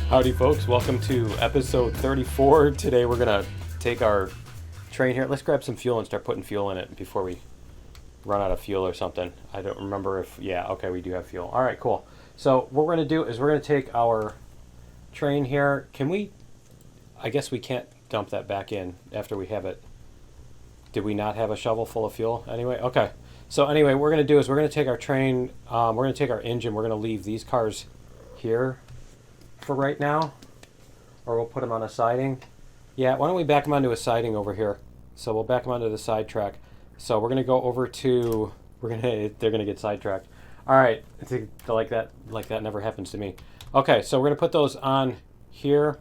Howdy folks, welcome to episode 34. Today we're going to take our train here. Let's grab some fuel and start putting fuel in it before we run out of fuel or something. I don't remember if, yeah, okay, we do have fuel. All right, cool. So what we're going to do is we're going to take our train here. Can we, I guess we can't dump that back in after we have it. Did we not have a shovel full of fuel anyway? Okay. So anyway, what we're going to do is we're going to take our train, we're going to take our engine, we're going to leave these cars here for right now, or we'll put them on a siding. Yeah, why don't we back them onto a siding over here? So we'll back them onto the side track. So we're gonna go over to, they're gonna get sidetracked. All right, like that never happens to me. Okay, so we're gonna put those on here,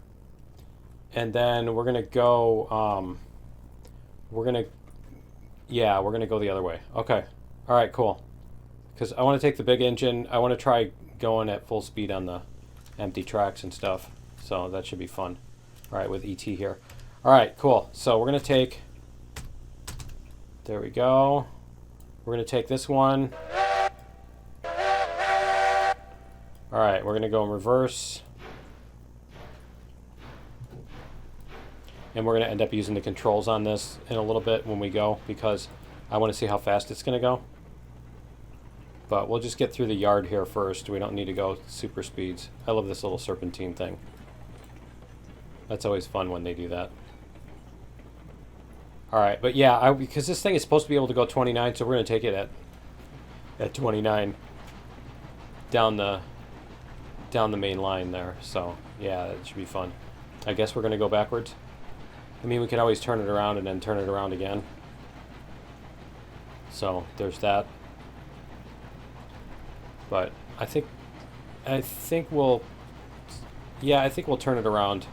and then we're gonna go, we're gonna go the other way. Okay, all right, cool. Because I want to take the big engine. I want to try going at full speed on the empty tracks and stuff, so that should be fun. All right, with ET here. All right, cool. So we're gonna take, there we go, we're gonna take this one. All right, we're gonna go in reverse, and we're gonna end up using the controls on this in a little bit when we go, because I want to see how fast it's gonna go. But we'll just get through the yard here first. We don't need to go super speeds. I love this little serpentine thing. That's always fun when they do that. All right, but yeah, because this thing is supposed to be able to go 29, so we're going to take it at 29 down the main line there. So yeah, that should be fun. I guess we're going to go backwards. I mean, we could always turn it around and then turn it around again. So there's that. But I think we'll turn it around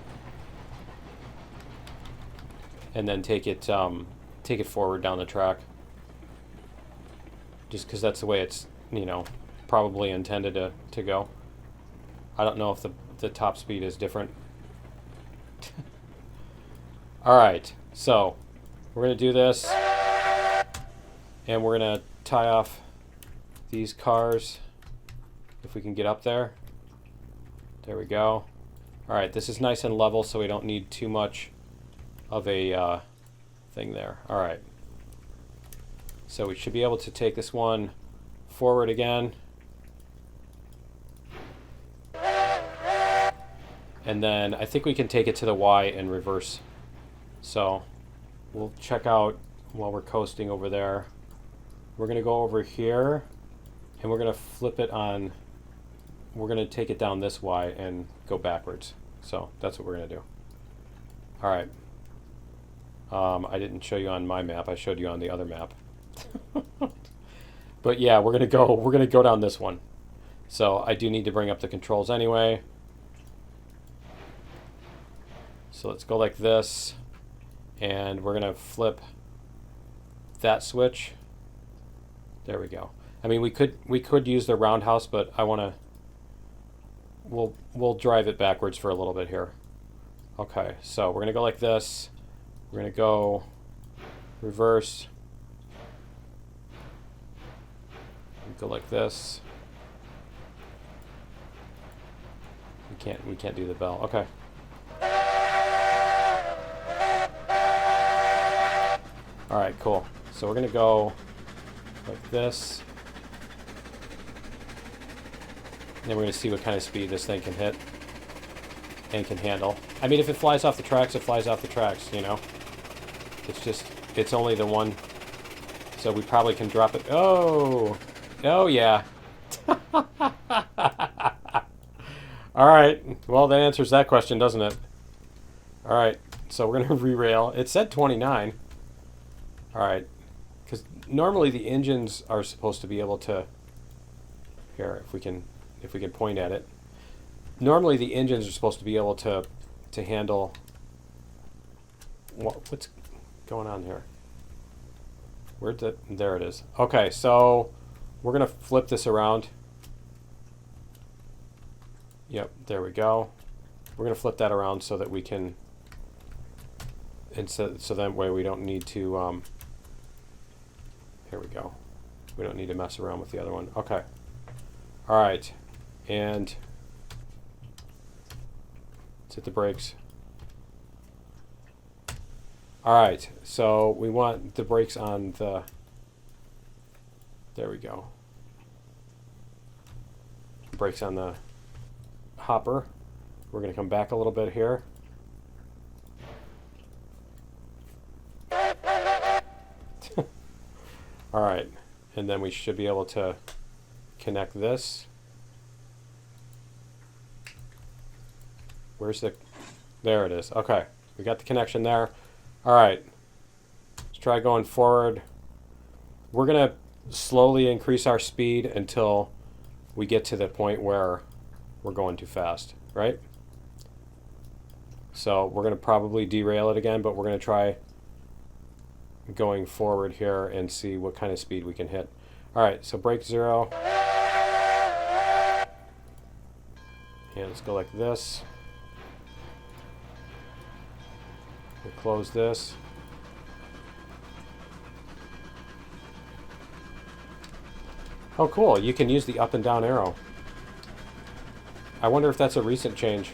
and then take it forward down the track. Just because that's the way it's, probably intended to go. I don't know if the top speed is different. All right, so we're gonna do this, and we're gonna tie off these cars. If we can get up there. There we go. All right, this is nice and level, so we don't need too much of a thing there. All right. So we should be able to take this one forward again. And then I think we can take it to the Y in reverse. So we'll check out while we're coasting over there. We're going to go over here, and we're going to flip it on. We're going to take it down this Y and go backwards. So that's what we're going to do. All right. I didn't show you on my map. I showed you on the other map. But yeah, we're going to go down this one. So I do need to bring up the controls anyway. So let's go like this, and we're going to flip that switch. There we go. I mean, we could use the roundhouse, but I want to. We'll drive it backwards for a little bit here. Okay, so we're gonna go like this. We're gonna go reverse. Go like this. We can't do the bell. Okay. All right, cool. So we're gonna go like this. And then we're going to see what kind of speed this thing can hit and can handle. I mean, if it flies off the tracks, it flies off the tracks, It's only the one. So we probably can drop it. Oh yeah. All right. Well, that answers that question, doesn't it? All right. So we're going to re-rail. It said 29. All right. Because normally the engines are supposed to be able to. Here, if we can point at it. Normally the engines are supposed to be able to handle. What's going on here? There it is. Okay, so we're going to flip this around. Yep, there we go. We're going to flip that around so that we can, and so that way we don't need to, here we go. We don't need to mess around with the other one. Okay. All right. And Let's hit the brakes. Alright, so we want the brakes on the... There we go. Brakes on the hopper. We're going to come back a little bit here. Alright, and then we should be able to connect this. Where's the... There it is. Okay, we got the connection there. Alright, let's try going forward. We're going to slowly increase our speed until we get to the point where we're going too fast, right? So we're going to probably derail it again, but we're going to try going forward here and see what kind of speed we can hit. Alright, so brake 0. And let's go like this. We'll close this. Oh, cool. You can use the up and down arrow. I wonder if that's a recent change.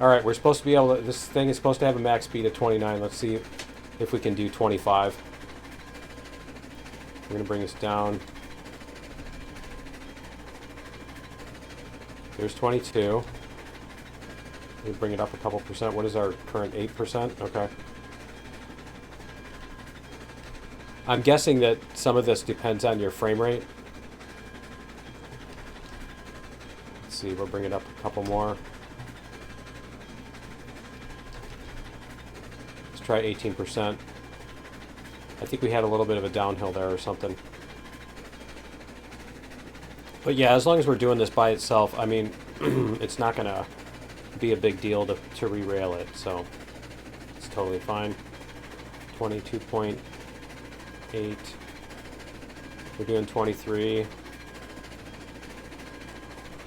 Alright, we're supposed to be able to... This thing is supposed to have a max speed of 29. Let's see if we can do 25. We're going to bring this down. There's 22. We bring it up a couple percent. What is our current 8%? Okay. I'm guessing that some of this depends on your frame rate. Let's see, we'll bring it up a couple more. Let's try 18%. I think we had a little bit of a downhill there or something. But yeah, as long as we're doing this by itself, I mean, it's not going to be a big deal to re-rail it, so it's totally fine. 22.8. We're doing 23.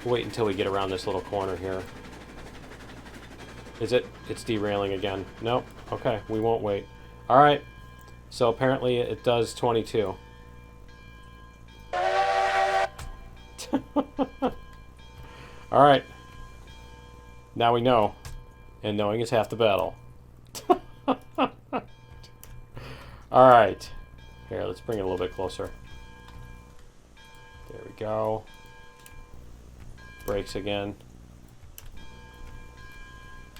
We'll wait until we get around this little corner here. Is it? It's derailing again. Nope. Okay, we won't wait. Alright. So apparently it does 22. Alright. Now we know. And knowing is half the battle. Alright. Here, let's bring it a little bit closer. There we go. Brakes again.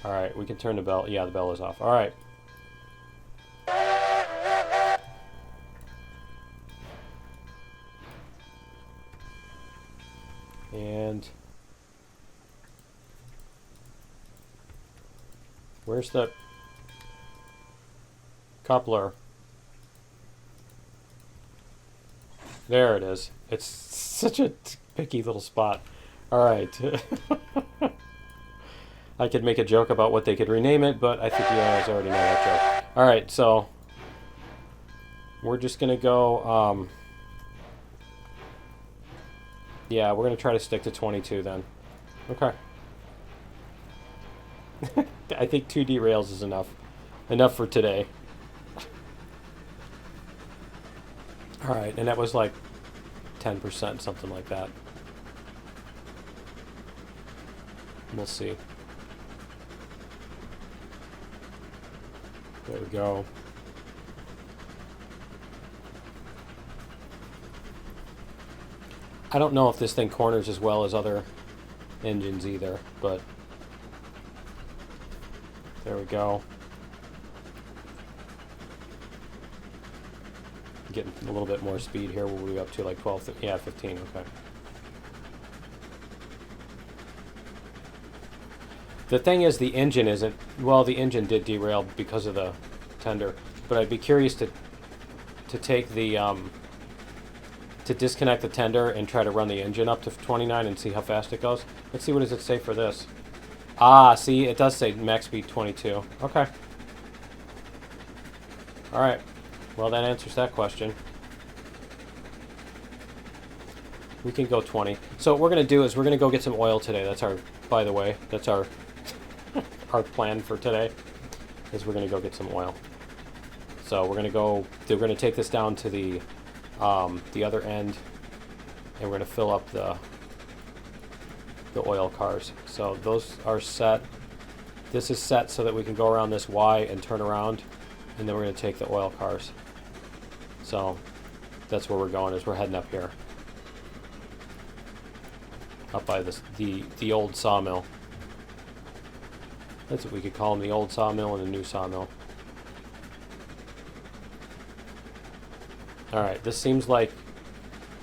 Alright, we can turn the bell. Yeah, the bell is off. Alright. And where's the coupler? There it is. It's such a picky little spot. Alright. I could make a joke about what they could rename it, but I think you guys already know that joke. Alright, so we're just going to go... yeah, we're going to try to stick to 22 then. Okay. I think 2 derails is enough. Enough for today. Alright, and that was like 10%, something like that. We'll see. There we go. I don't know if this thing corners as well as other engines either, but there we go. Getting a little bit more speed here. We'll be up to like 12, yeah, 15, okay. The thing is, the engine isn't, well, the engine did derail because of the tender, but I'd be curious to take the, to disconnect the tender and try to run the engine up to 29 and see how fast it goes. Let's see, what does it say for this? Ah, see, it does say max speed 22. Okay. Alright. Well, that answers that question. We can go 20. So what we're going to do is we're going to go get some oil today. That's our, by the way, that's our our plan for today, is we're going to go get some oil. So we're going to go, we're going to take this down to the other end, and we're going to fill up the the oil cars. So those are set. This is set so that we can go around this Y and turn around, and then we're going to take the oil cars. So that's where we're going, is we're heading up here. Up by this, the old sawmill. That's what we could call them, the old sawmill and the new sawmill. Alright, this seems like,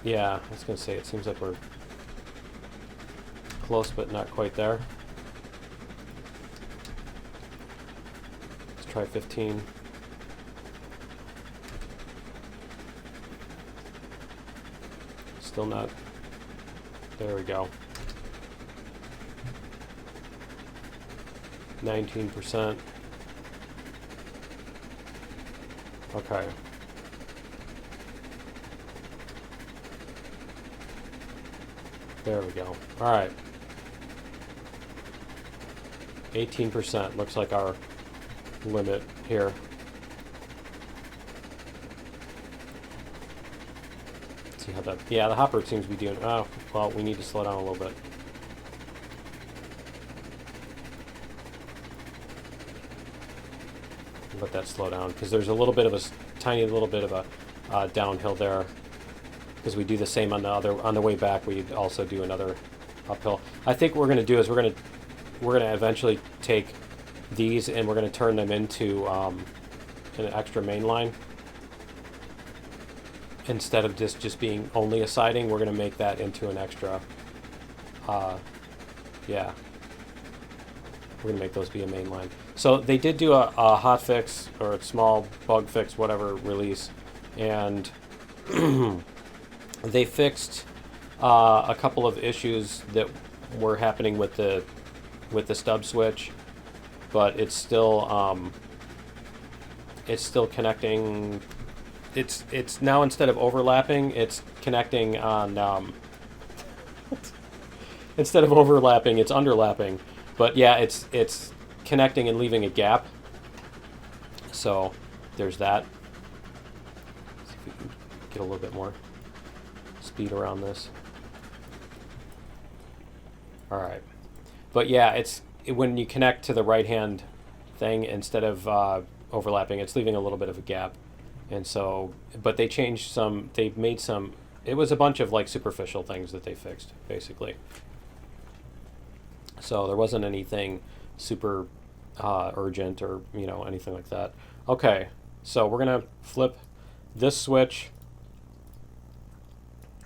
yeah, I was going to say, it seems like we're close but not quite there. Let's try 15. Still not. There we go. 19%. Okay. There we go. All right. 18% looks like our limit here. Let's see how that. Yeah, the hopper seems to be doing. Oh, well, we need to slow down a little bit. Let that slow down, because there's a little bit of a tiny little bit of a downhill there, because we do the same on the way back. We also do another uphill. I think what we're going to do is we're going to eventually take these and we're going to turn them into an extra main line. Instead of just being only a siding, we're going to make that into an extra. Yeah, we're going to make those be a main line. So they did do a hot fix or a small bug fix, whatever, release, and they fixed a couple of issues that were happening with the stub switch, but it's still connecting. It's now, instead of overlapping, it's connecting on. Instead of overlapping, it's underlapping. But yeah, it's connecting and leaving a gap. So there's that. See if we can get a little bit more speed around this. All right. But yeah, when you connect to the right-hand thing, instead of overlapping, it's leaving a little bit of a gap. And so, but they changed some, they made some, it was a bunch of like superficial things that they fixed, basically. So there wasn't anything super urgent or, anything like that. Okay, so we're going to flip this switch.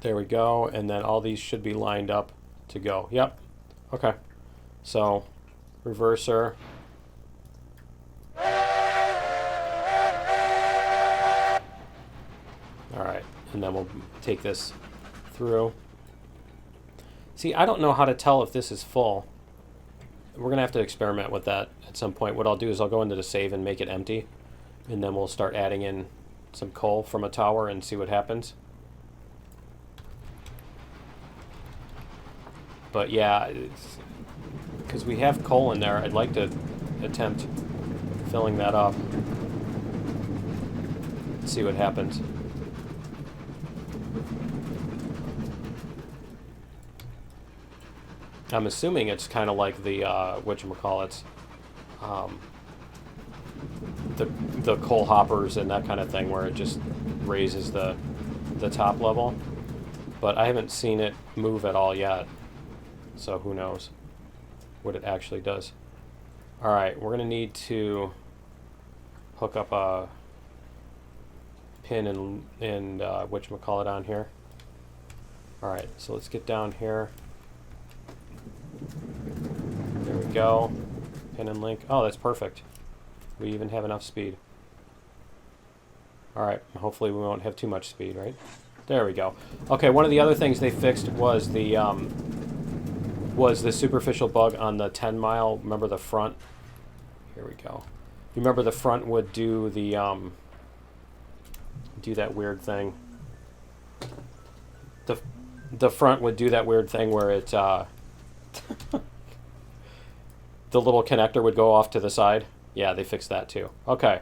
There we go. And then all these should be lined up to go. Yep. Okay. So, reverser. Alright, and then we'll take this through. See, I don't know how to tell if this is full. We're going to have to experiment with that at some point. What I'll do is I'll go into the save and make it empty, and then we'll start adding in some coal from a tower and see what happens. But yeah, because we have coal in there, I'd like to attempt filling that up. See what happens. I'm assuming it's kind of like the whatchamacallits, the coal hoppers and that kind of thing, where it just raises the top level. But I haven't seen it move at all yet, so who knows what it actually does. All right, we're gonna need to hook up a pin and whatchamacallit on here. All right, so let's get down here. There we go. Pin and link. Oh, that's perfect. We even have enough speed. All right, hopefully we won't have too much speed, right? There we go. Okay, one of the other things they fixed was the superficial bug on the 10 mile. Remember the front? Here we go. You remember the front would do the do that weird thing. The front would do that weird thing where it the little connector would go off to the side. Yeah, they fixed that too. Okay.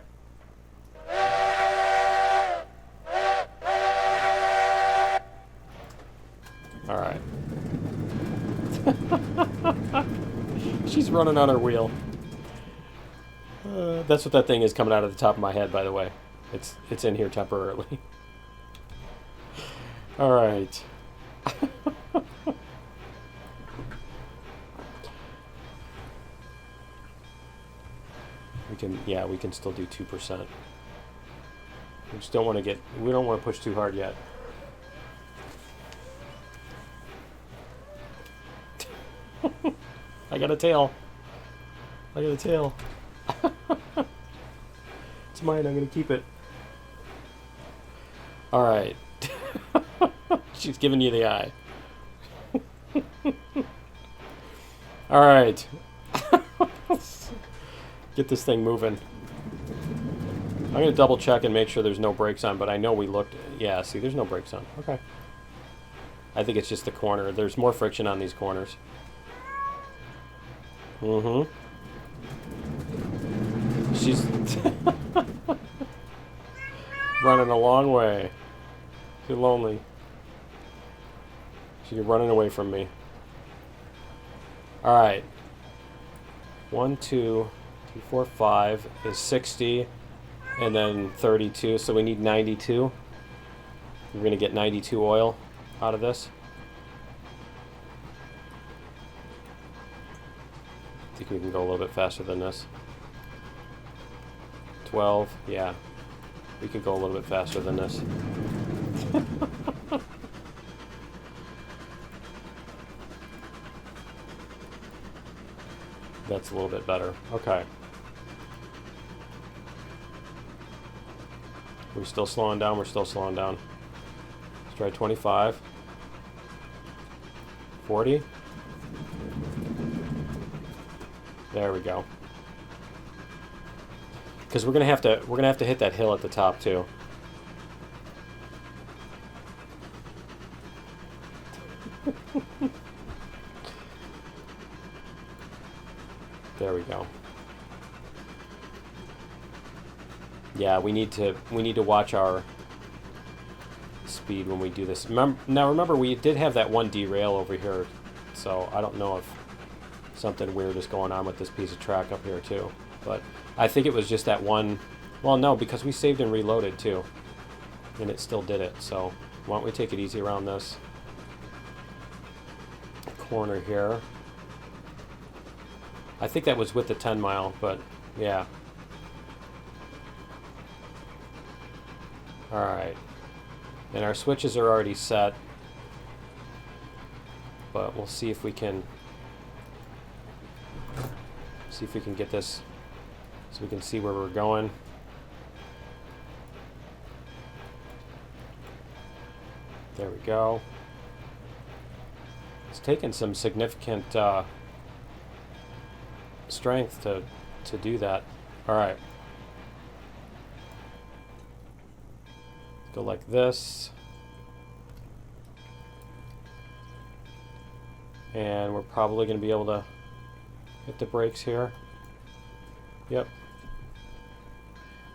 All right. She's running on her wheel. That's what that thing is coming out of the top of my head, by the way. It's in here temporarily. All right. We can still do 2%. We just don't want to we don't want to push too hard yet. I got a tail. I got a tail. It's mine, I'm gonna keep it. Alright. She's giving you the eye. Alright. Get this thing moving. I'm going to double check and make sure there's no brakes on, but I know we looked. Yeah, see, there's no brakes on. Okay. I think it's just the corner. There's more friction on these corners. Mm-hmm. She's running a long way. She's lonely. She's running away from me. All right. 1, 2, 3, 4, 5 is 60, and then 32. So we need 92. We're going to get 92 oil out of this. I think we can go a little bit faster than this. 12, yeah. We could go a little bit faster than this. That's a little bit better. Okay. We're still slowing down. We're still slowing down. Let's try 25. 40. There we go. Because we're gonna have to hit that hill at the top too. There we go. Yeah, we need to watch our speed when we do this. Now remember, we did have that one derail over here, so I don't know if something weird is going on with this piece of track up here too. But I think it was just that one. Well, no, because we saved and reloaded too, and it still did it. So why don't we take it easy around this corner here? I think that was with the 10 mile, but yeah. Alright. And our switches are already set. But we'll see if we can get this so we can see where we're going. There we go. It's taken some significant strength to do that. All right. Go like this. And we're probably going to be able to hit the brakes here. Yep.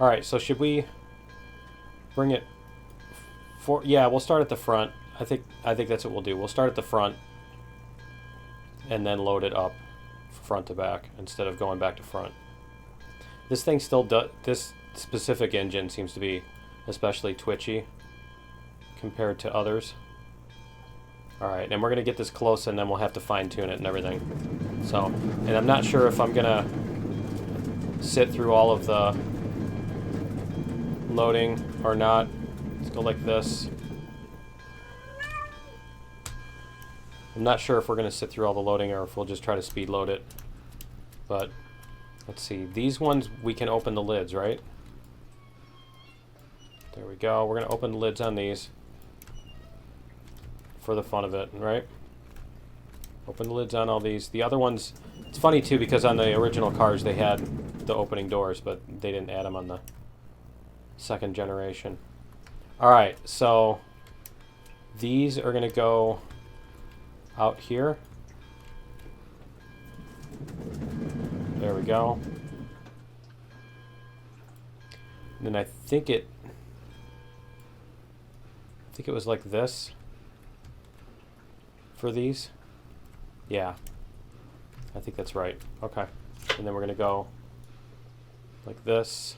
All right, so should we bring it for? Yeah, we'll start at the front. I think that's what we'll do. We'll start at the front and then load it up front to back instead of going back to front. This thing still does. This specific engine seems to be especially twitchy compared to others. All right, and we're gonna get this close, and then we'll have to fine tune it and everything. So, and I'm not sure if I'm gonna sit through all of the loading or not. Let's go like this. I'm not sure if we're gonna sit through all the loading or if we'll just try to speed load it. But let's see. These ones we can open the lids, right? There we go. We're gonna open the lids on these for the fun of it, right? Open the lids on all these. The other ones, it's funny too because on the original cars they had the opening doors, but they didn't add them on the second generation. All right, so these are gonna go out here. There we go. And then I think it was like this for these. Yeah. I think that's right. Okay. And then we're going to go like this.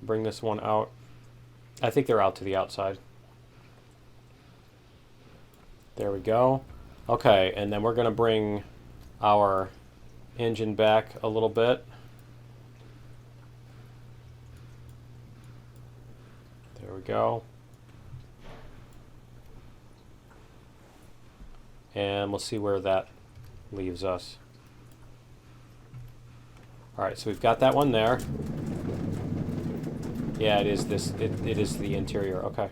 Bring this one out. I think they're out to the outside. There we go. Okay, and then we're going to bring our engine back a little bit. There we go. And we'll see where that leaves us. All right, so we've got that one there. Yeah, it is this. It is the interior. Okay.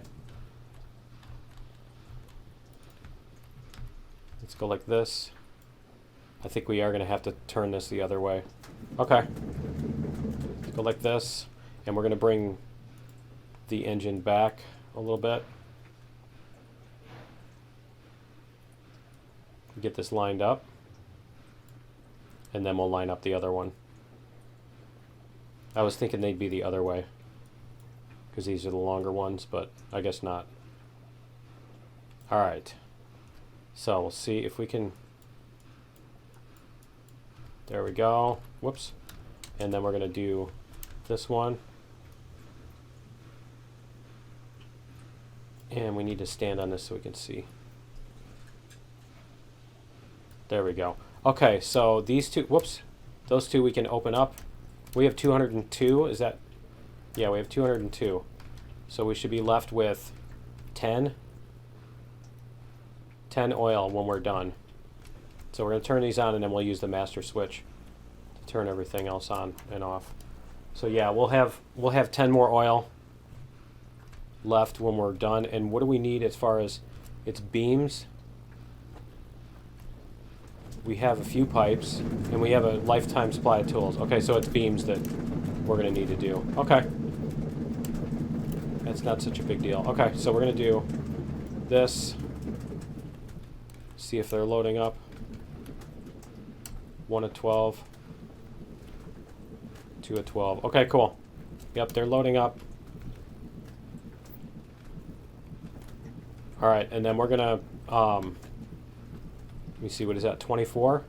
Let's go like this. I think we are going to have to turn this the other way. Okay. Let's go like this, and we're going to bring the engine back a little bit. Get this lined up, and then we'll line up the other one. I was thinking they'd be the other way because these are the longer ones, but I guess not. All right, so we'll see if we can. There we go. Whoops. And then we're going to do this one. And we need to stand on this so we can see. There we go. Okay, so these two, whoops, those two we can open up. We have 202, is that? Yeah, we have 202. So we should be left with 10 oil when we're done. So we're going to turn these on, and then we'll use the master switch to turn everything else on and off. So yeah, we'll have 10 more oil left when we're done. And what do we need as far as its beams? We have a few pipes, and we have a lifetime supply of tools. Okay, so it's beams that we're going to need to do. Okay. That's not such a big deal. Okay, so we're going to do this. See if they're loading up. 1 of 12. 2 of 12. Okay, cool. Yep, they're loading up. All right, and then we're going to... let me see, what is that, 24?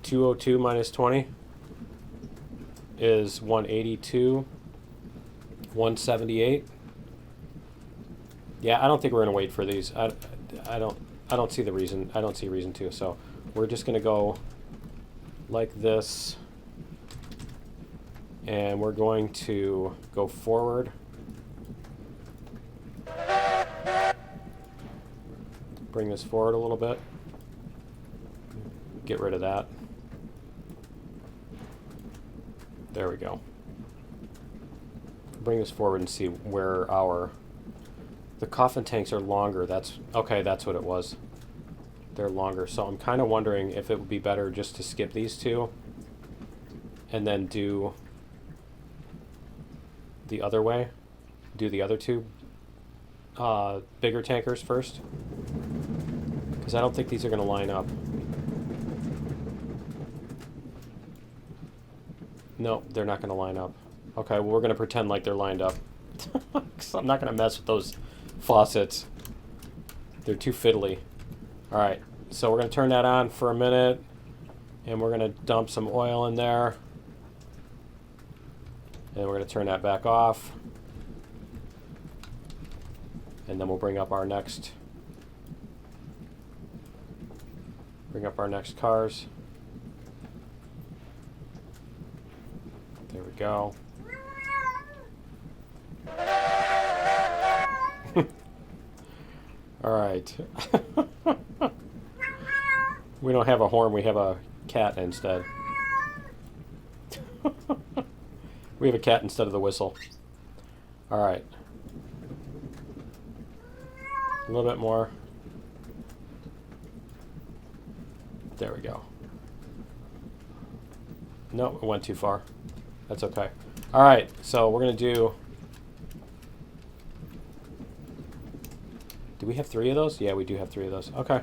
202 minus 20 is 182. 178. Yeah, I don't think we're gonna wait for these. I don't see the reason. I don't see a reason to. So we're just gonna go like this, and we're going to go forward. Bring this forward a little bit. Get rid of that. There we go. Bring this forward and see where the coffin tanks are longer. That's okay, that's what it was. They're longer. So I'm kind of wondering if it would be better just to skip these two and then do the other way. Do the other two bigger tankers first. Because I don't think these are going to line up. No, they're not going to line up. Okay, well, we're going to pretend like they're lined up. Because I'm not going to mess with those faucets. They're too fiddly. Alright, so we're going to turn that on for a minute. And we're going to dump some oil in there. And we're going to turn that back off. And then we'll bring up our next cars. There we go. All right. We don't have a horn, we have a cat instead. We have a cat instead of the whistle. All right. A little bit more. There we go. No, it went too far. That's okay. All right, so we're going to do... Do we have 3 of those? Yeah, we do have 3 of those. Okay.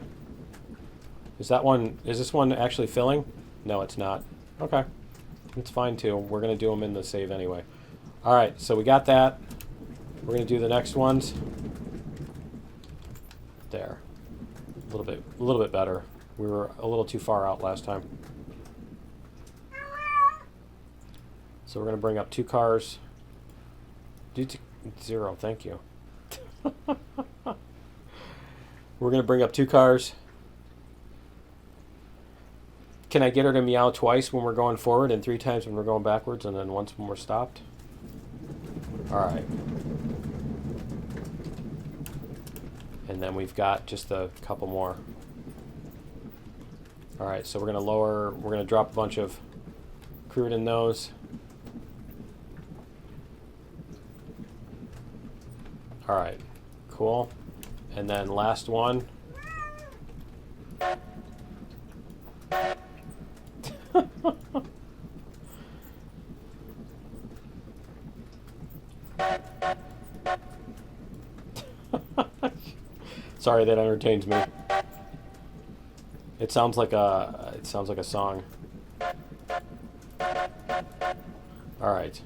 Is this one actually filling? No, it's not. Okay. It's fine too. We're going to do them in the save anyway. All right, so we got that. We're going to do the next ones. There. A A little bit better. We were a little too far out last time. So we're going to bring up 2 cars. Zero, thank you. We're going to bring up 2 cars. Can I get her to meow twice when we're going forward and 3 times when we're going backwards and then once when we're stopped? Alright. And then we've got just a couple more. Alright, so we're going to drop a bunch of crude in those. Alright, cool. And then last one. Sorry, that entertains me. It sounds like a song. All right.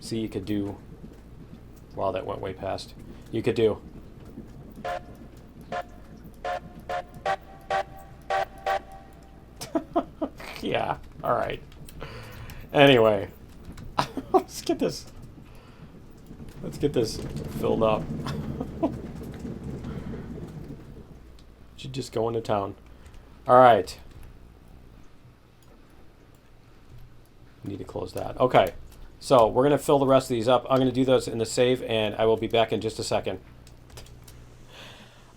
See, you could do. Wow, that went way past. You could do. Yeah. All right. Anyway, let's get this. Let's get this filled up. Should just go into town. All right. Need to close that. Okay. So we're going to fill the rest of these up. I'm going to do those in the save, and I will be back in just a second.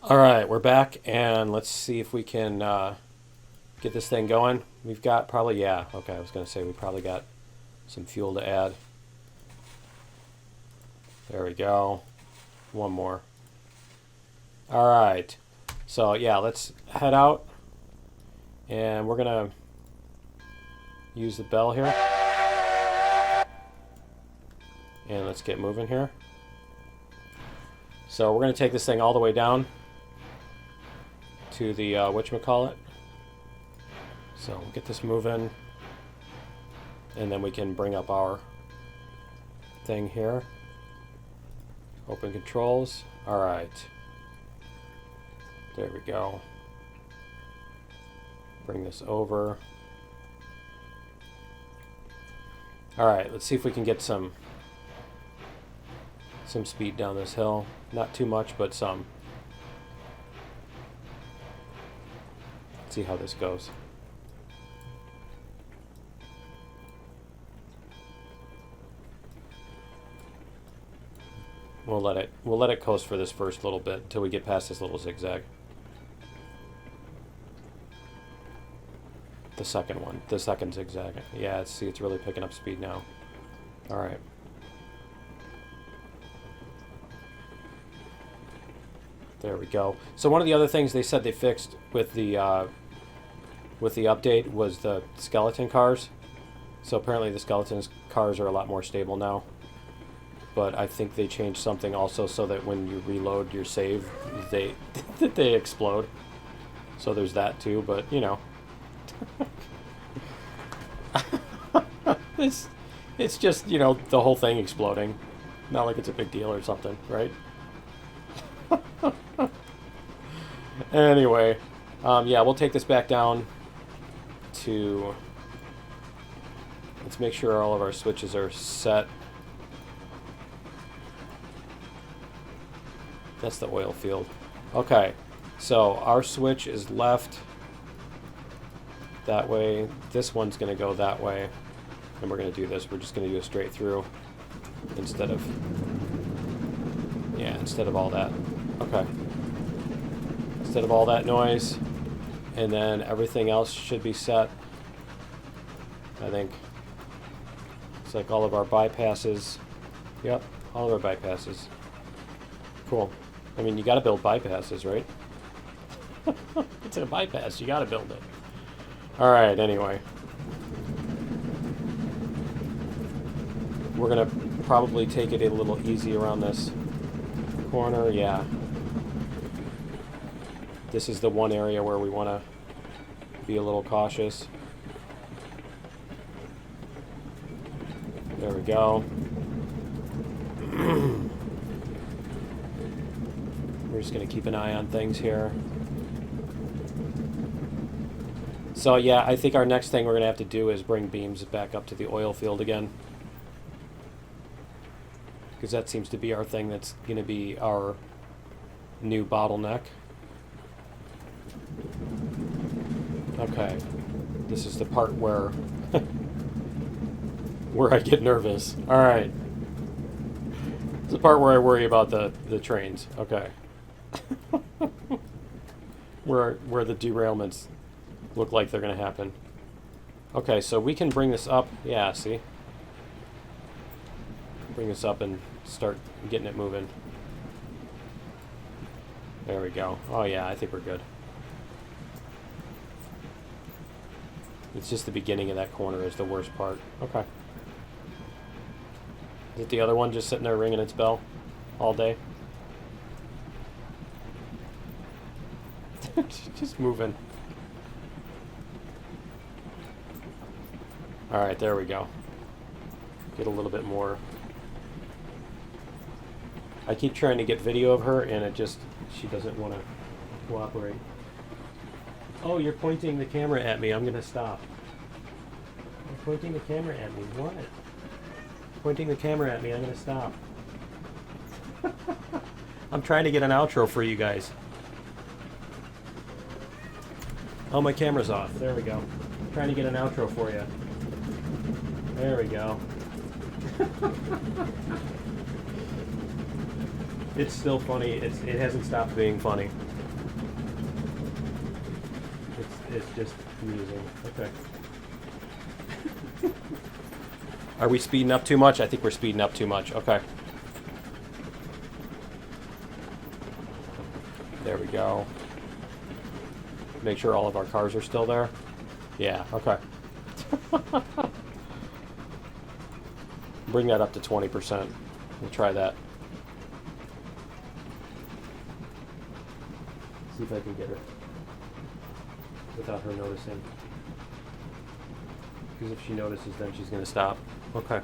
All right, we're back, and let's see if we can get this thing going. We've got probably, yeah, okay, I was going to say we probably got some fuel to add. There we go. One more. All right. So, yeah, let's head out. And we're going to use the bell here. And let's get moving here. So we're going to take this thing all the way down to the whatchamacallit. So we'll get this moving. And then we can bring up our thing here. Open controls. All right. There we go. Bring this over. All right, let's see if we can get some speed down this hill. Not too much, but some. Let's see how this goes. We'll let it coast for this first little bit until we get past this little zigzag. The second one, the second zigzag. Yeah, see, it's really picking up speed now. All right. There we go. So one of the other things they said they fixed with the update was the skeleton cars. So apparently the skeleton cars are a lot more stable now. But I think they changed something also so that when you reload your save, they explode. So there's that too, but you know. It's just, you know, the whole thing exploding. Not like it's a big deal or something, right? Anyway, yeah, we'll take this back down to... Let's make sure all of our switches are set. That's the oil field. Okay, so our switch is left that way. This one's going to go that way. And we're going to do this. We're just going to do it straight through instead of... Yeah, instead of all that. Okay. Instead of all that noise. And then everything else should be set. I think. It's like all of our bypasses. Yep, all of our bypasses. Cool. I mean, you got to build bypasses, right? It's a bypass. You got to build it. All right, anyway. We're going to probably take it a little easy around this corner. Yeah. This is the one area where we want to be a little cautious. There we go. just going to keep an eye on things here. So yeah, I think our next thing we're going to have to do is bring beams back up to the oil field again. Because that seems to be our thing that's going to be our new bottleneck. Okay. This is the part where where I get nervous. All right. It's the part where I worry about the trains. Okay. where the derailments look like they're going to happen. Okay, so we can bring this up. Yeah, see? Bring this up and start getting it moving. There we go. Oh yeah, I think we're good. It's just the beginning of that corner is the worst part. Okay. Is it the other one just sitting there ringing its bell all day? Just moving. Alright, there we go. Get a little bit more. I keep trying to get video of her and it just, she doesn't want to cooperate. Oh, you're pointing the camera at me. I'm going to stop. You're pointing the camera at me. What? Pointing the camera at me. I'm going to stop. I'm trying to get an outro for you guys. Oh, my camera's off. There we go. I'm trying to get an outro for you. There we go. It's still funny. It hasn't stopped being funny. It's just amusing. Okay. Are we speeding up too much? I think we're speeding up too much. Okay. There we go. Make sure all of our cars are still there. Yeah, okay. Bring that up to 20%. We'll try that. See if I can get her without her noticing. Because if she notices, then she's going to stop. Okay.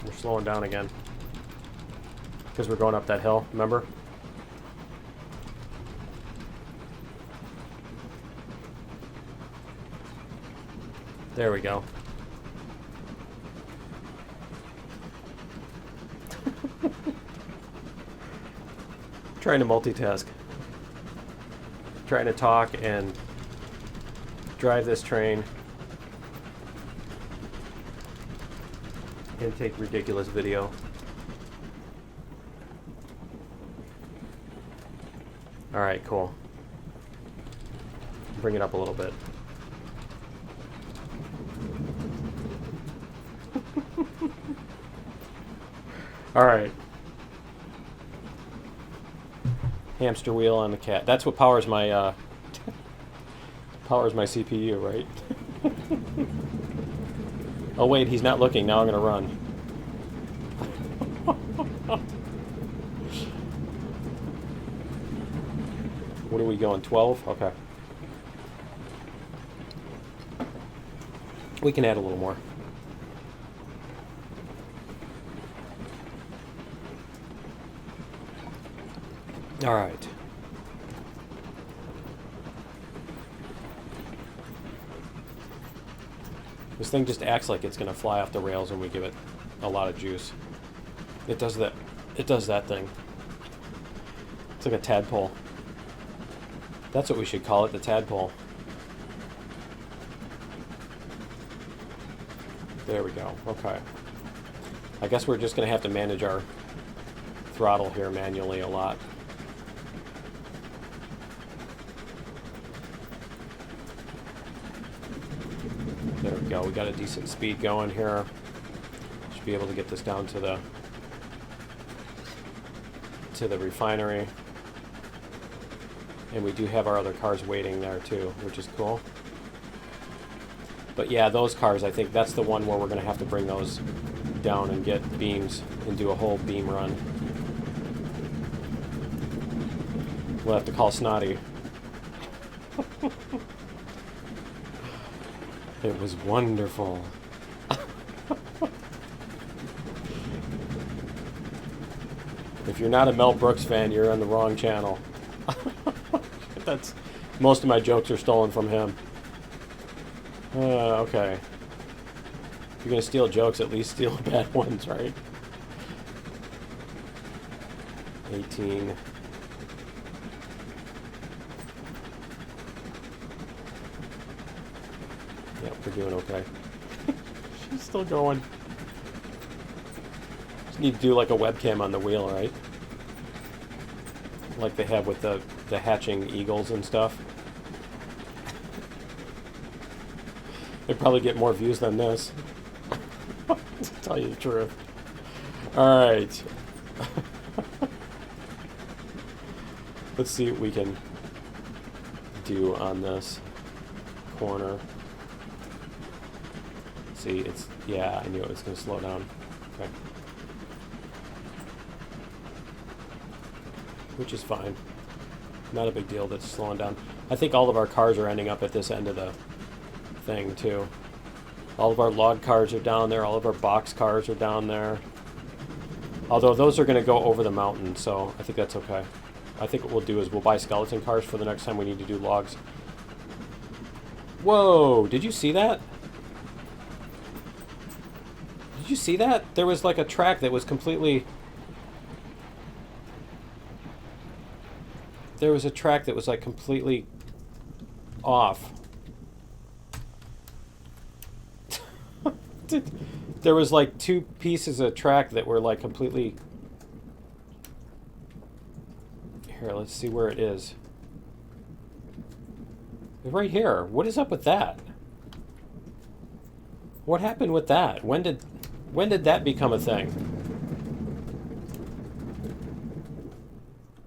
We're slowing down again. Because we're going up that hill, remember? There we go. Trying to multitask. Trying to talk and drive this train and take ridiculous video. Alright, cool. Bring it up a little bit. Alright. Hamster wheel on the cat. That's what powers my powers my CPU, right? Oh wait, he's not looking. Now I'm gonna run. What are we going? 12? Okay. We can add a little more. All right. This thing just acts like it's going to fly off the rails when we give it a lot of juice. It does that. It does that thing. It's like a tadpole. That's what we should call it, the tadpole. There we go. Okay. I guess we're just going to have to manage our throttle here manually a lot. There we go. We got a decent speed going here. Should be able to get this down to the refinery. And we do have our other cars waiting there too, which is cool. But yeah, those cars, I think that's the one where we're going to have to bring those down and get beams and do a whole beam run. We'll have to call Snotty. It was wonderful. If you're not a Mel Brooks fan, you're on the wrong channel. That's most of my jokes are stolen from him. Okay. If you're gonna steal jokes, at least steal bad ones, right? 18. Yeah, we're doing okay. She's still going. Just need to do like a webcam on the wheel, right? Like they have with the hatching eagles and stuff. They'd probably get more views than this. To tell you the truth. Alright. Let's see what we can do on this corner. See, it's... Yeah, I knew it was going to slow down. Okay. Which is fine. Not a big deal that's slowing down. I think all of our cars are ending up at this end of the thing, too. All of our log cars are down there. All of our box cars are down there. Although those are going to go over the mountain, so I think that's okay. I think what we'll do is we'll buy skeleton cars for the next time we need to do logs. Whoa! Did you see that? Did you see that? There was like a track that was completely... There was a track that was like completely off. There was like 2 pieces of track that were like completely... Here, let's see where it is. Right here. What is up with that? What happened with that? When did that become a thing?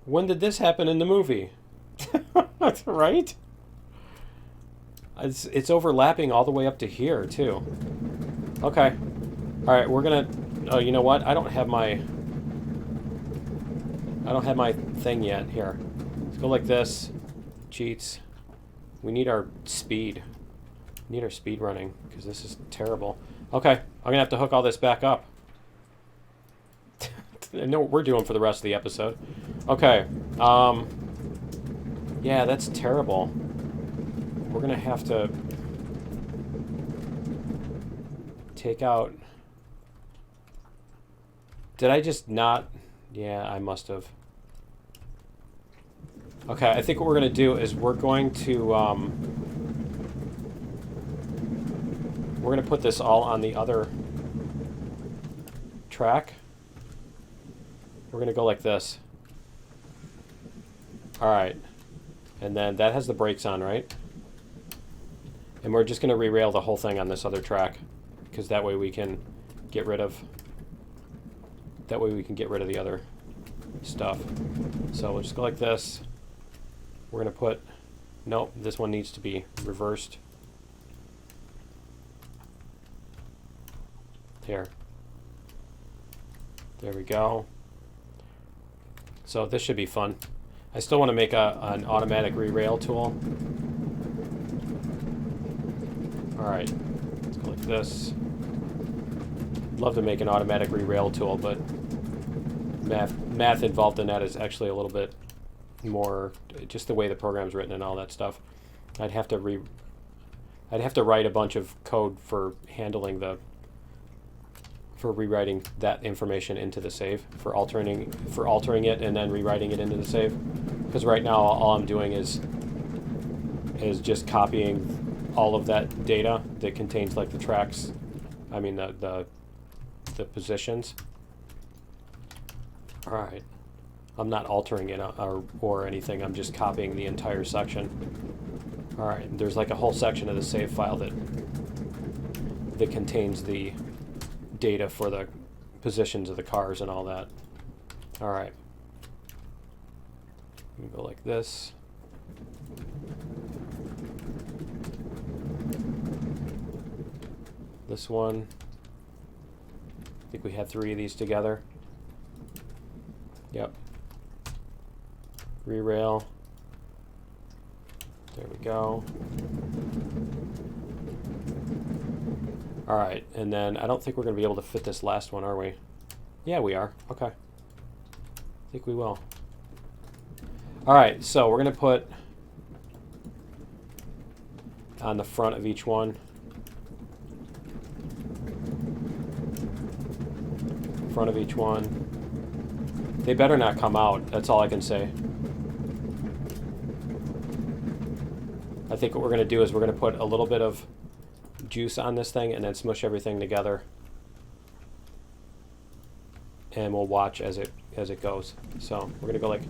When did this happen in the movie? Right? It's overlapping all the way up to here, too. Okay. Alright, we're gonna... Oh, you know what? I don't have my thing yet. Here. Let's go like this. Cheats. We need our speed. We need our speed running, because this is terrible. Okay. I'm gonna have to hook all this back up. I know what we're doing for the rest of the episode. Okay. Yeah, that's terrible. We're gonna have to take out... Did I just not... Yeah, I must have. Okay, I think what we're gonna do is we're going to we're gonna put this all on the other track. We're gonna go like this. Alright. And then that has the brakes on, right? And we're just gonna re-rail the whole thing on this other track. Because that way we can get rid of... That way we can get rid of the other stuff. So we'll just go like this. We're gonna put... Nope, this one needs to be reversed. Here. There we go. So this should be fun. I still want to make an automatic re-rail tool. Alright, let's go like this. Love to make an automatic re-rail tool, but math involved in that is actually a little bit more just the way the program's written and all that stuff. I'd have to write a bunch of code for handling for rewriting that information into the save, for altering it and then rewriting it into the save. Because right now all I'm doing is just copying all of that data that contains like the tracks, I mean the positions. All right, I'm not altering it or anything. I'm just copying the entire section. All right, there's like a whole section of the save file that contains the data for the positions of the cars and all that. All right, we go like this. This one. I think we had 3 of these together. Yep. Re-rail. There we go. Alright, and then I don't think we're going to be able to fit this last one, are we? Yeah, we are. Okay. I think we will. All right, so we're going to put on the front of each one. Front of each one. They better not come out. That's all I can say. I think what we're going to do is we're going to put a little bit of juice on this thing and then smush everything together. And we'll watch as it goes. So we're going to go like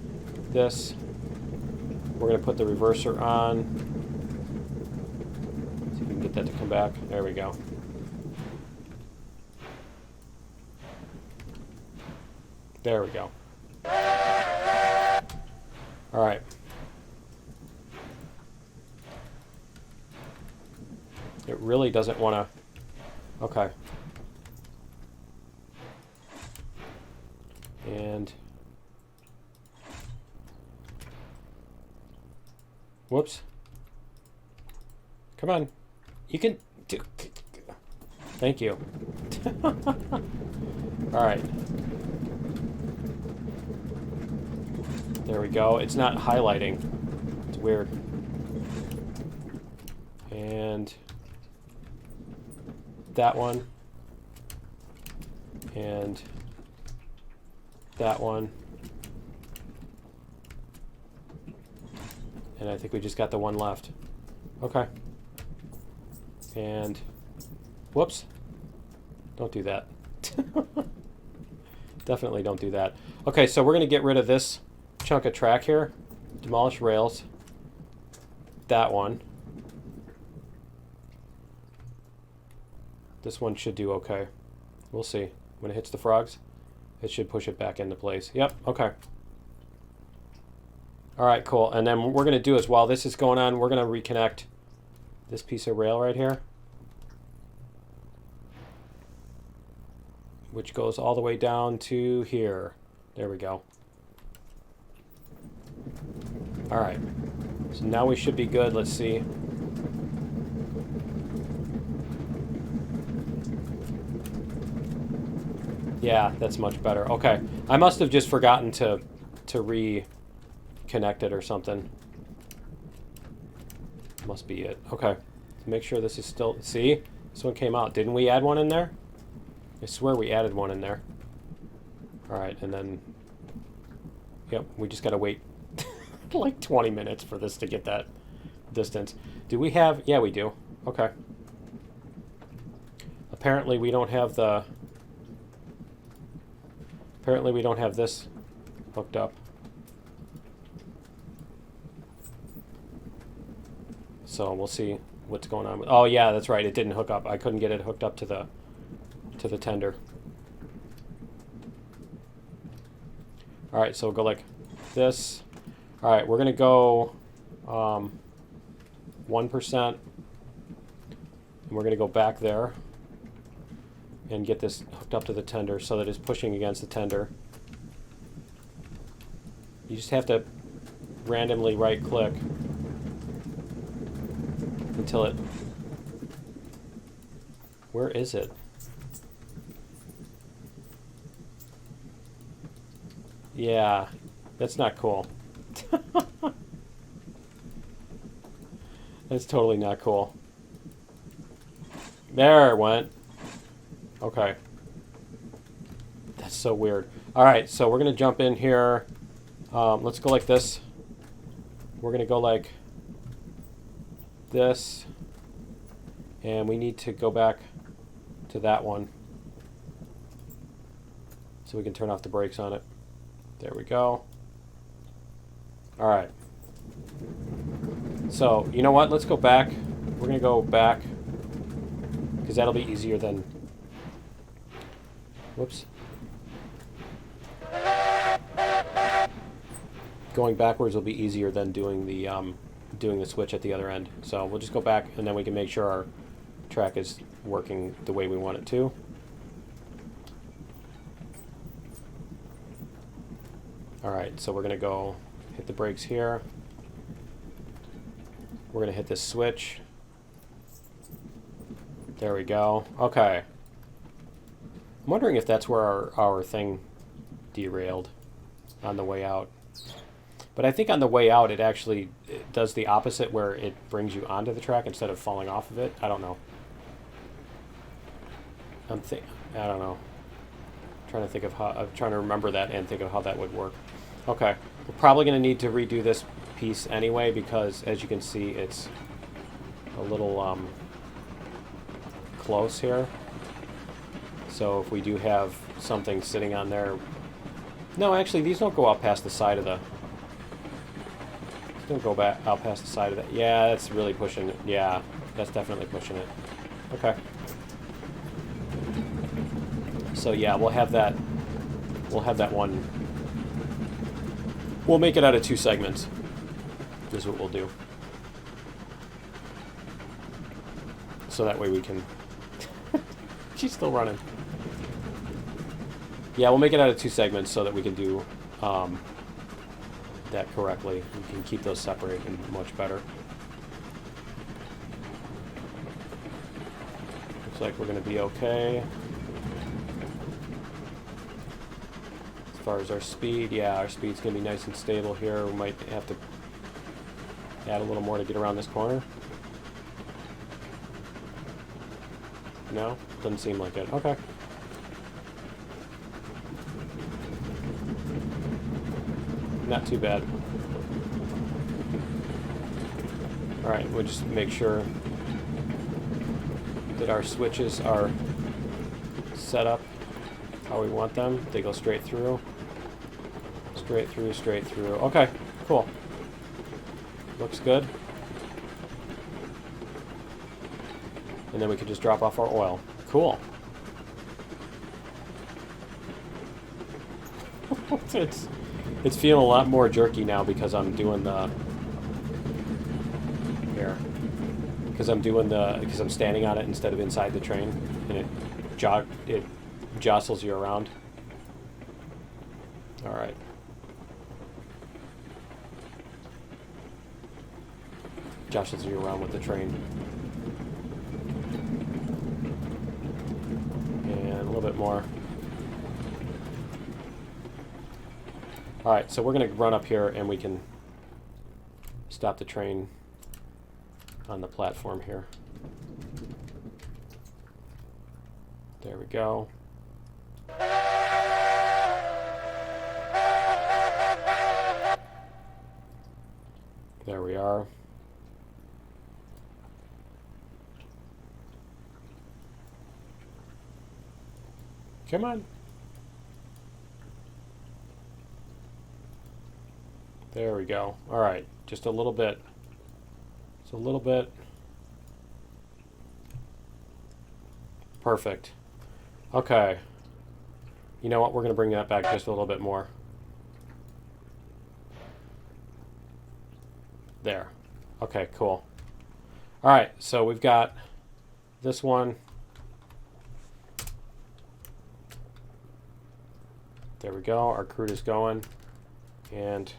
this. We're going to put the reverser on. See if we can get that to come back. There we go. There we go. All right. It really doesn't want to... Okay. And... Whoops. Come on. You can... Thank you. All right. There we go. It's not highlighting. It's weird. And that one. And that one. And I think we just got the one left. Okay. And whoops. Don't do that. Definitely don't do that. Okay, so we're going to get rid of this chunk of track here. Demolish rails. That one. This one should do okay. We'll see. When it hits the frogs, it should push it back into place. Yep, okay. All right, cool. And then what we're going to do is while this is going on, we're going to reconnect this piece of rail right here, which goes all the way down to here. There we go. All right. So now we should be good. Let's see. Yeah, that's much better. Okay. I must have just forgotten to reconnect it or something. Must be it. Okay. Make sure this is still... See? This one came out. Didn't we add one in there? I swear we added one in there. All right, and then... Yep, we just got to wait like 20 minutes for this to get that distance. Do we have... Yeah, we do. Okay. Apparently we don't have the... Apparently we don't have this hooked up. So we'll see what's going on. Oh yeah, that's right. It didn't hook up. I couldn't get it hooked up to the tender. All right, so we'll go like this. All right, we're gonna go 1%, and we're gonna go back there and get this hooked up to the tender so that it's pushing against the tender. You just have to randomly right click until it... Where is it? Yeah, that's not cool. That's totally not cool. There it went. Okay. That's so weird. All right, so we're going to jump in here. Let's go like this. We're going to go like this. And we need to go back to that one so we can turn off the brakes on it. There we go. All right. So, you know what? Let's go back. We're going to go back because that'll be easier than... Whoops. Going backwards will be easier than doing the switch at the other end. So we'll just go back and then we can make sure our track is working the way we want it to. All right, so we're going to go hit the brakes here. We're going to hit this switch. There we go. Okay. I'm wondering if that's where our thing derailed. on the way out. But I think on the way out, it does the opposite, where it brings you onto the track instead of falling off of it. I don't know. I don't know. I'm trying to remember that and think of how that would work. Okay, we're probably going to need to redo this piece anyway, because as you can see, it's a little close here. So if we do have something sitting on there, no, actually these don't go out past the side of the. Don't go back out past the side of that. Yeah, that's really pushing it. Yeah, that's definitely pushing it. Okay. So yeah, we'll have that one. We'll make it out of 2 segments. Is what we'll do. So that way we can. She's still running. Yeah, we'll make it out of 2 segments so that we can do that correctly. We can keep those separate and much better. Looks like we're going to be okay. As far as our speed, yeah, our speed's going to be nice and stable here. We might have to add a little more to get around this corner. No? Doesn't seem like it. Okay. Not too bad. Alright, we'll just make sure that our switches are set up how we want them. They go straight through. Straight through, straight through. Okay, cool. Looks good. And then we can just drop off our oil. Cool. It's feeling a lot more jerky now because I'm doing the here. Because I'm standing on it instead of inside the train, and it jostles you around. All right. Jostles you around with the train. And a little bit more. Alright, so we're going to run up here and we can stop the train on the platform here. There we go. There we are. Come on. There we go. All right, just a little bit. Just a little bit. Perfect. Okay. You know what? We're going to bring that back just a little bit more. There. Okay, cool. All right, so we've got this one. There we go. Our crude is going. And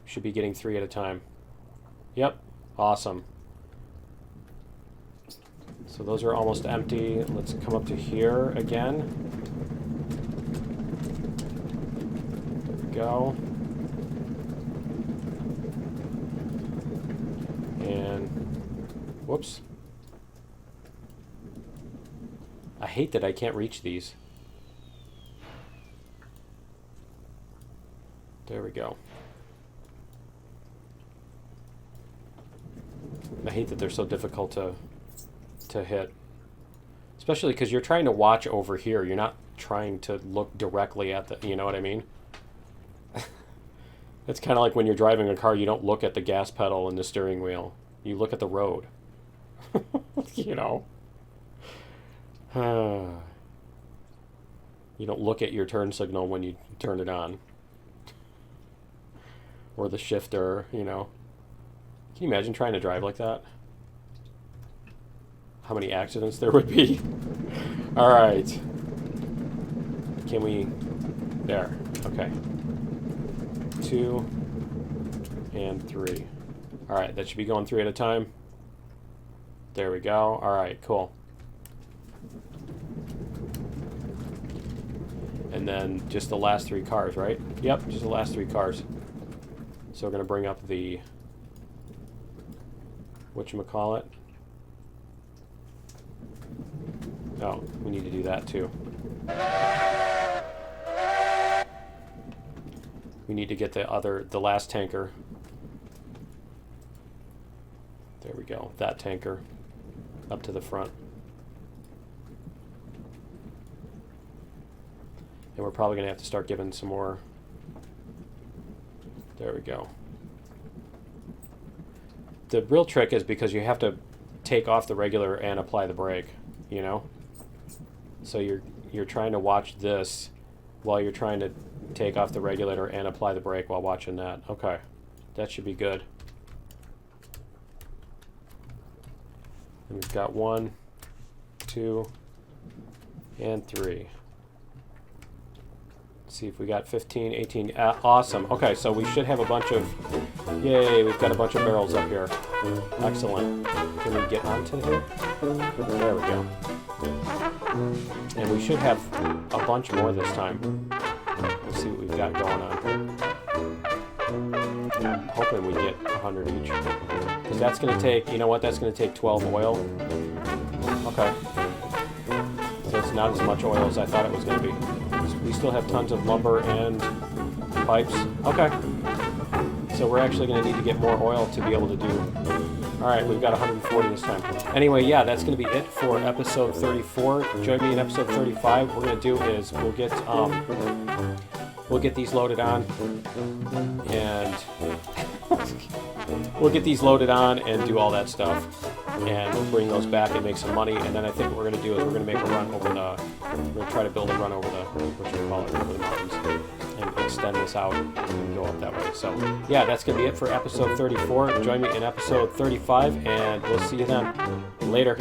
we should be getting 3 at a time. Yep. Awesome. So those are almost empty. Let's come up to here again. There we go. And whoops. I hate that I can't reach these. There we go. I hate that they're so difficult to hit. Especially because you're trying to watch over here. You're not trying to look directly at the, you know what I mean? It's kind of like when you're driving a car, you don't look at the gas pedal and the steering wheel. You look at the road. You know? You don't look at your turn signal when you turn it on. Or the shifter, you know. Can you imagine trying to drive like that? How many accidents there would be? All right. Can we... There. Okay. 2 and 3. All right, that should be going 3 at a time. There we go. All right, cool. and then just the last 3 cars, right? Yep, just the last 3 cars. So we're going to bring up the, whatchamacallit? Oh, we need to do that too. We need to get the last tanker. There we go, that tanker up to the front. And we're probably going to have to start giving some more. There we go. The real trick is because you have to take off the regular and apply the brake, you know? So you're trying to watch this while you're trying to take off the regulator and apply the brake while watching that. Okay, that should be good. And we've got 1, 2, and 3. Let's see if we got 15, 18. Awesome. Okay, so we should have a bunch of... Yay, we've got a bunch of barrels up here. Excellent. Can we get onto here? There we go. And we should have a bunch more this time. Let's see what we've got going on here. I'm hoping we get 100 each. Because that's going to take... You know what? That's going to take 12 oil. Okay. So it's not as much oil as I thought it was going to be. We still have tons of lumber and pipes. Okay. So we're actually going to need to get more oil to be able to do... Alright, we've got 140 this time. Anyway, yeah, that's going to be it for episode 34. Join me in episode 35. What we're going to do is we'll get these loaded on. And... we'll get these loaded on and do all that stuff. And we'll bring those back and make some money. And then I think what we're going to do is we're going to make a run over the... We're going to try to build a run over the... over the mountains. And extend this out and go up that way. So, yeah, that's going to be it for episode 34. Join me in episode 35, and we'll see you then. Later.